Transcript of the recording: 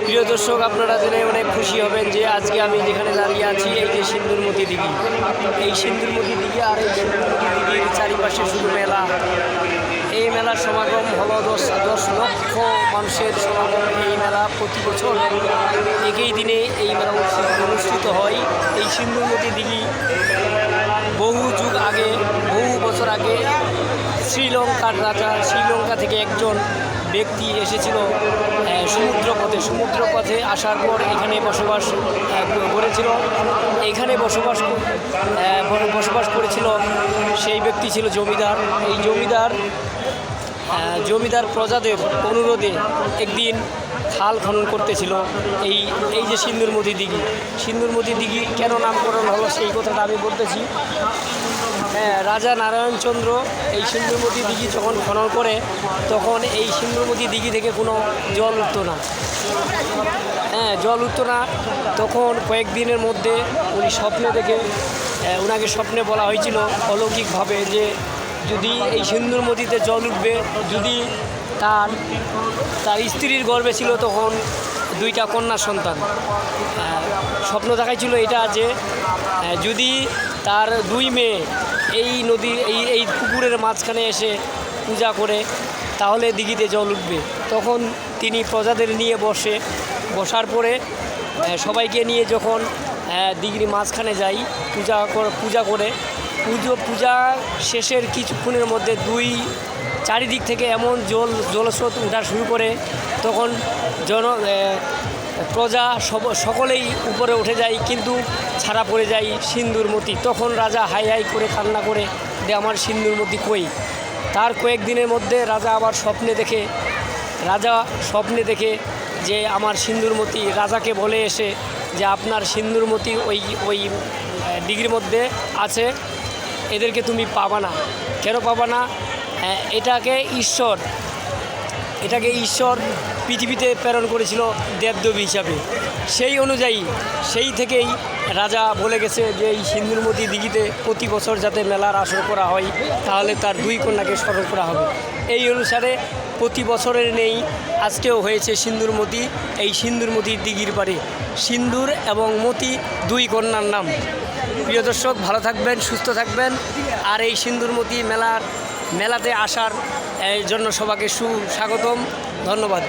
প্রিয় দর্শক, আপনারা জেনে অনেক খুশি হবেন যে আজকে আমি যেখানে দাঁড়িয়ে আছি এই যে সিন্দুরমতি দিঘি, এই সিন্দুরমতি দিঘি আর এই সিন্দুরমতি দিঘির চারিপাশে শুধু মেলা। এই মেলার সমাগম হলো 10 লক্ষ মানুষের সমাগম। এই মেলা প্রতি বছর একই দিনে এই মেলা অনুষ্ঠিত হয়। এই সিন্দুরমতি দিঘি বহু যুগ আগে, বহু বছর আগে শ্রীলঙ্কার রাজা, শ্রীলঙ্কা থেকে একজন ব্যক্তি এসেছিল সমুদ্রপথে আসার পর এখানে বসবাস করেছিল। এখানে বসবাস করেছিল সেই ব্যক্তি ছিল জমিদার। এই জমিদার প্রজাদের অনুরোধে একদিন খাল খনন করতেছিল এই যে সিন্দুরমতি দিঘি কেন নামকরণ হলো সেই কথাটা আমি বলতেছি। রাজা নারায়ণচন্দ্র এই সিন্দুরমতি দিঘি যখন খনন করে তখন এই সিন্দুরমতি দিঘি থেকে কোনো জল উঠতো না। তখন কয়েকদিনের মধ্যে উনি ওনাকে স্বপ্নে বলা হয়েছিল অলৌকিকভাবে যে যদি এই সিন্দুরমতিতে জল উঠবে, যদি তার স্ত্রীর গর্ভে ছিল তখন 2টা কন্যা সন্তান। স্বপ্ন দেখাইছিল এটা যে যদি তার 2 মেয়ে এই নদী এই পুকুরের মাঝখানে এসে পূজা করে তাহলে দিঘিতে জল উঠবে। তখন তিনি প্রজাদের নিয়ে বসার পরে সবাইকে নিয়ে যখন দিঘির মাঝখানে যাই পূজা করে পূজা শেষের কিছুক্ষণের মধ্যে চারিদিক থেকে এমন জলস্রোত উঠা শুরু করে, তখন প্রজা সকলেই উপরে উঠে যায়, কিন্তু ছাড়া পড়ে যায় সিন্দুরমতি। তখন রাজা হাই করে কান্না করে যে আমার সিন্দুরমতি কই। তার কয়েকদিনের মধ্যে রাজা আবার স্বপ্নে দেখে যে আমার সিন্দুরমতি, রাজাকে বলে এসে যে আপনার সিন্দুরমতি ওই দিঘির মধ্যে আছে, এদেরকে তুমি পাবা না। কেন পাবা না? এটাকে ঈশ্বর পৃথিবীতে প্রেরণ করেছিল দেবদেবী হিসাবে। সেই থেকেই রাজা বলে গেছে যে এই সিন্দুরমতি দিঘিতে প্রতি বছর যাতে মেলার আসর করা হয়, তাহলে তার 2 কন্যাকে স্মরণ করা হবে। এই অনুসারে প্রতি বছরের নেই আজকেও হয়েছে সিন্দুরমতি। এই সিন্দুরমতির দিঘির পাড়ে সিন্দুর এবং মতি 2 কন্যার নাম। প্রিয় দর্শক, ভালো থাকবেন, সুস্থ থাকবেন। আর এই সিন্দুরমতি মেলাতে আসার জন্য সবাইকে সুস্বাগতম। ধন্যবাদ।